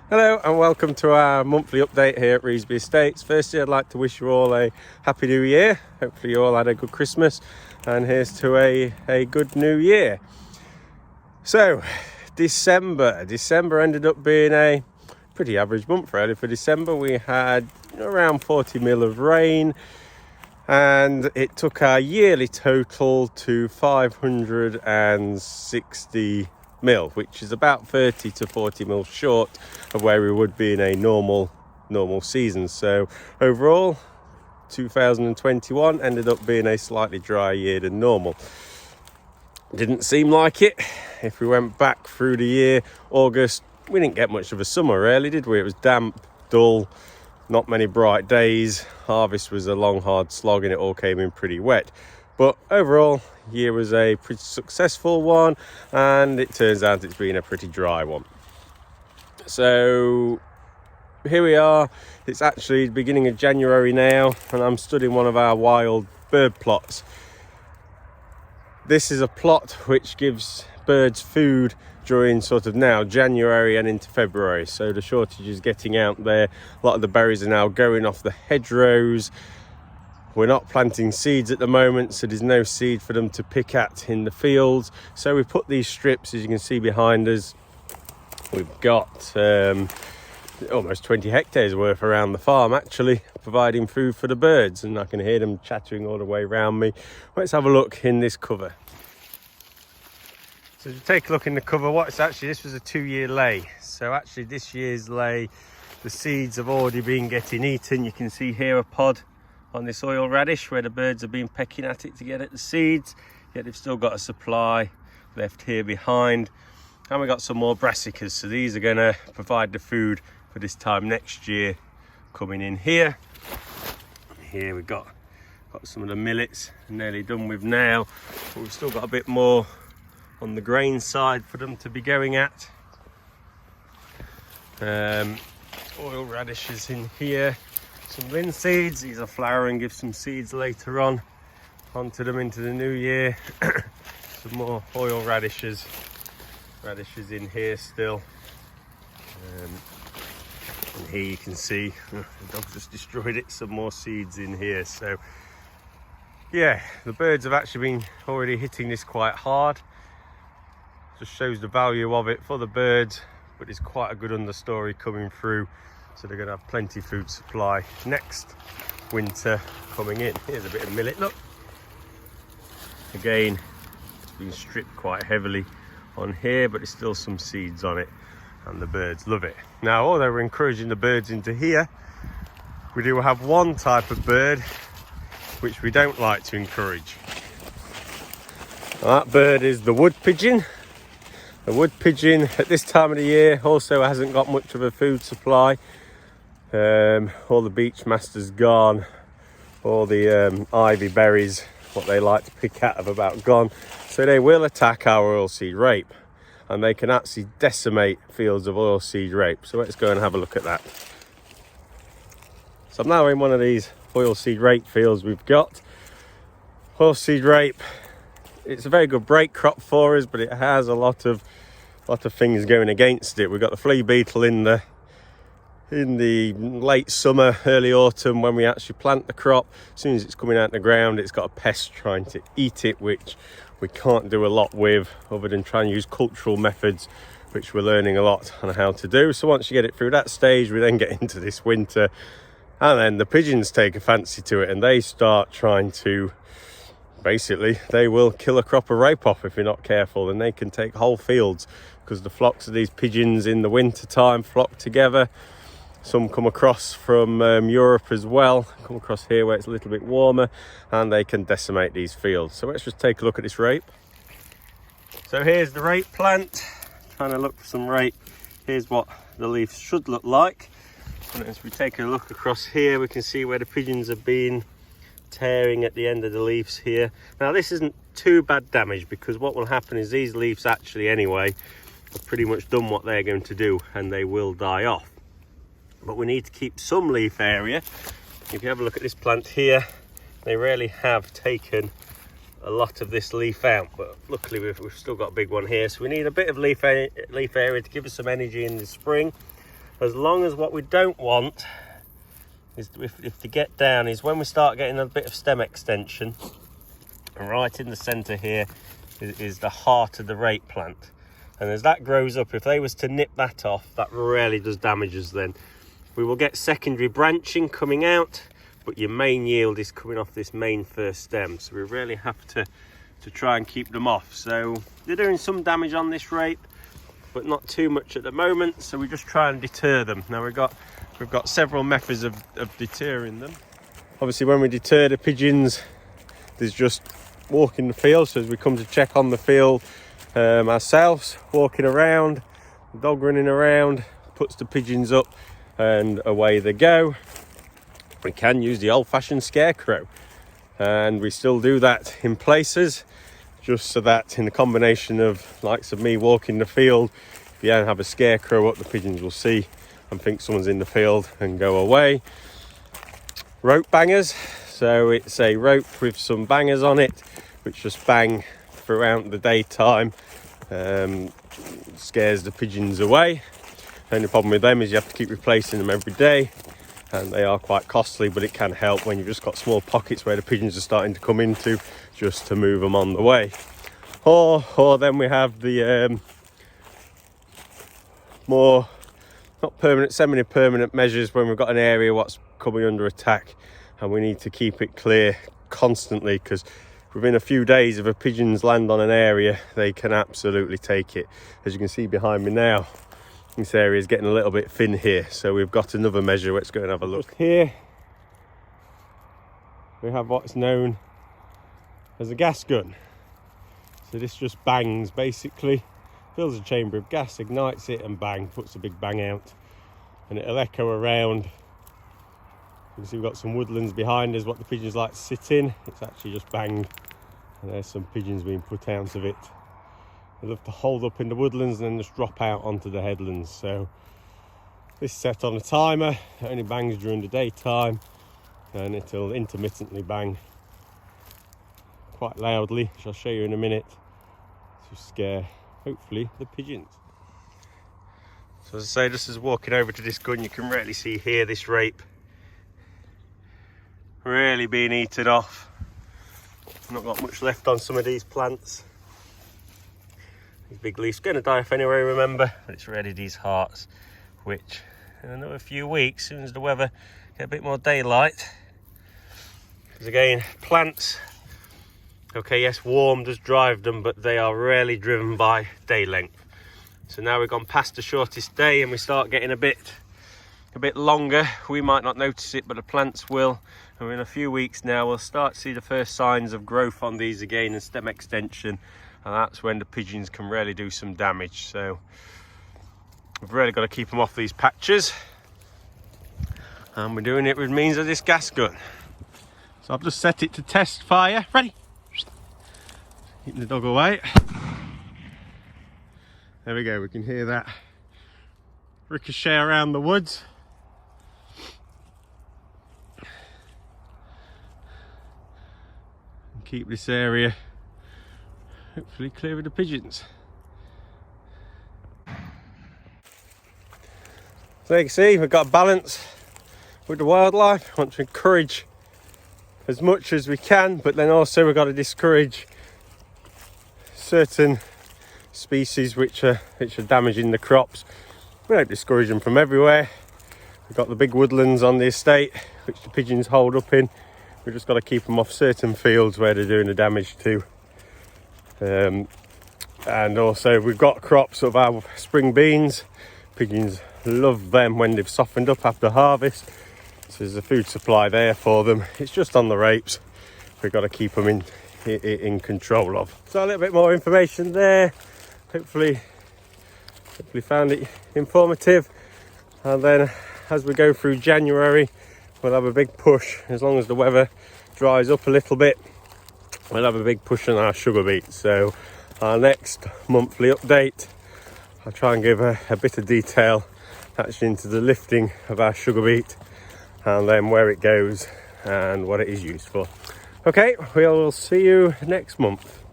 Hello and welcome to our monthly update here at Revesby Estates. Firstly, I'd like to wish you all a happy new year. Hopefully you all had a good Christmas, and here's to a good new year. So December ended up being a pretty average month really for December. We had around 40 mil of rain, and it took our yearly total to 560 mil, which is about 30 to 40 mil short of where we would be in a normal season. So overall 2021 ended up being a slightly drier year than normal. Didn't seem like it. If we went back through the year, August, we didn't get much of a summer really, did we? It was damp, dull, not many bright days. Harvest was a long hard slog and it all came in pretty wet. But overall, year was a pretty successful one, and it turns out it's been a pretty dry one. So here we are. It's actually the beginning of January now, and I'm stood in one of our wild bird plots. This is a plot which gives birds food during sort of now January and into February. So the shortage is getting out there. A lot of the berries are now going off the hedgerows. We're not planting seeds at the moment, so there's no seed for them to pick at in the fields. So we put these strips, as you can see behind us. We've got almost 20 hectares worth around the farm, actually, providing food for the birds. And I can hear them chattering all the way around me. Let's have a look in this cover. So if you take a look in the cover, this was a 2-year lay. So actually this year's lay, the seeds have already been getting eaten. You can see here a pod on this oil radish where the birds have been pecking at it to get at the seeds, yet they've still got a supply left here behind. And we got some more brassicas, so these are going to provide the food for this time next year coming in here. Here we've got some of the millets nearly done with now, but we've still got a bit more on the grain side for them to be going at. Oil radishes in here. Some linseeds, these are flowering, give some seeds later on onto them into the new year. Some more oil radishes in here still. And here you can see the dog just destroyed it, some more seeds in here. So yeah, the birds have actually been already hitting this quite hard. Just shows the value of it for the birds, but it's quite a good understory coming through. So they're going to have plenty food supply next winter coming in. Here's a bit of millet, look. Again, it's been stripped quite heavily on here, but there's still some seeds on it, and the birds love it. Now, although we're encouraging the birds into here, we do have one type of bird which we don't like to encourage. That bird is the wood pigeon. The wood pigeon at this time of the year also hasn't got much of a food supply. All the beech master's gone, all the ivy berries, what they like to pick at, have about gone. So they will attack our oilseed rape, and they can actually decimate fields of oilseed rape. So let's go and have a look at that. So I'm now in one of these oilseed rape fields we've got. Oilseed rape, it's a very good break crop for us, but it has a lot of things going against it. We've got the flea beetle in the late summer, early autumn, when we actually plant the crop. As soon as it's coming out of the ground, it's got a pest trying to eat it, which we can't do a lot with other than try and use cultural methods, which we're learning a lot on how to do. So once you get it through that stage, we then get into this winter, and then the pigeons take a fancy to it, and they start trying to, basically, they will kill a crop of rape off if you're not careful, and they can take whole fields, because the flocks of these pigeons in the winter time flock together. Some come across from Europe as well, come across here where it's a little bit warmer, and they can decimate these fields. So let's just take a look at this rape. So here's the rape plant, trying to look for some rape. Here's what the leaves should look like. And as we take a look across here, we can see where the pigeons have been tearing at the end of the leaves here. Now this isn't too bad damage, because what will happen is these leaves actually anyway have pretty much done what they're going to do, and they will die off. But we need to keep some leaf area. If you have a look at this plant here, they really have taken a lot of this leaf out, but luckily we've still got a big one here, so we need a bit of leaf area to give us some energy in the spring. as long as what we don't want is, if to get down, is when we start getting a bit of stem extension. And right in the centre here is the heart of the rape plant. And as that grows up, if they was to nip that off, that really does damage us then. We will get secondary branching coming out, but your main yield is coming off this main first stem. So we really have to try and keep them off. So they're doing some damage on this rape, but not too much at the moment. So we just try and deter them. Now we've got several methods of deterring them. Obviously when we deter the pigeons, there's just walking the field. So as we come to check on the field ourselves, walking around, the dog running around, puts the pigeons up and away they go. We can use the old-fashioned scarecrow, and we still do that in places, just so that in the combination of likes of me walking the field, if you don't have a scarecrow up, the pigeons will see and think someone's in the field and go away. Rope bangers, so it's a rope with some bangers on it which just bang throughout the daytime, scares the pigeons away. The only problem with them is you have to keep replacing them every day, and they are quite costly, but it can help when you've just got small pockets where the pigeons are starting to come into, just to move them on the way. Or then we have the more not permanent, semi-permanent measures when we've got an area what's coming under attack and we need to keep it clear constantly, because within a few days if a pigeons land on an area, they can absolutely take it. As you can see behind me now, this area is getting a little bit thin here, so we've got another measure. Let's go and have a look. Here we have what's known as a gas gun. So this just bangs, basically fills a chamber of gas, ignites it and bang, puts a big bang out, and it'll echo around. You can see we've got some woodlands behind us what the pigeons like to sit in. It's actually just banged, and there's some pigeons being put out of it. They love to hold up in the woodlands and then just drop out onto the headlands. So this is set on a timer. It only bangs during the daytime, and it'll intermittently bang quite loudly, which I'll show you in a minute, to scare hopefully the pigeons. So as I say, just as walking over to this gun, you can really see here this rape really being eaten off. Not got much left on some of these plants. These big leaves going to die off anyway, remember, but it's really these hearts, which in another few weeks, as soon as the weather get a bit more daylight, because again, plants, okay, yes, warm does drive them, but they are rarely driven by day length. So now we've gone past the shortest day and we start getting a bit longer. We might not notice it, but the plants will. And in a few weeks now, we'll start to see the first signs of growth on these again and stem extension. And that's when the pigeons can really do some damage. So we've really got to keep them off these patches. And we're doing it with means of this gas gun. So I've just set it to test fire. Ready? Keeping the dog away. There we go, we can hear that ricochet around the woods. And keep this area hopefully clear of the pigeons. So you can see we've got a balance with the wildlife. I want to encourage as much as we can, but then also we've got to discourage certain species which are damaging the crops. We don't discourage them from everywhere. We've got the big woodlands on the estate which the pigeons hold up in. We've just got to keep them off certain fields where they're doing the damage to. And also we've got crops of our spring beans. Pigeons love them when they've softened up after harvest. So there's a food supply there for them. It's just on the rapes. We've got to keep them in control of. So a little bit more information there. Hopefully found it informative. And then as we go through January, we'll have a big push. As long as the weather dries up a little bit, we'll have a big push on our sugar beet. So our next monthly update, I'll try and give a bit of detail actually into the lifting of our sugar beet, and then where it goes and what it is used for. Okay, we'll see you next month.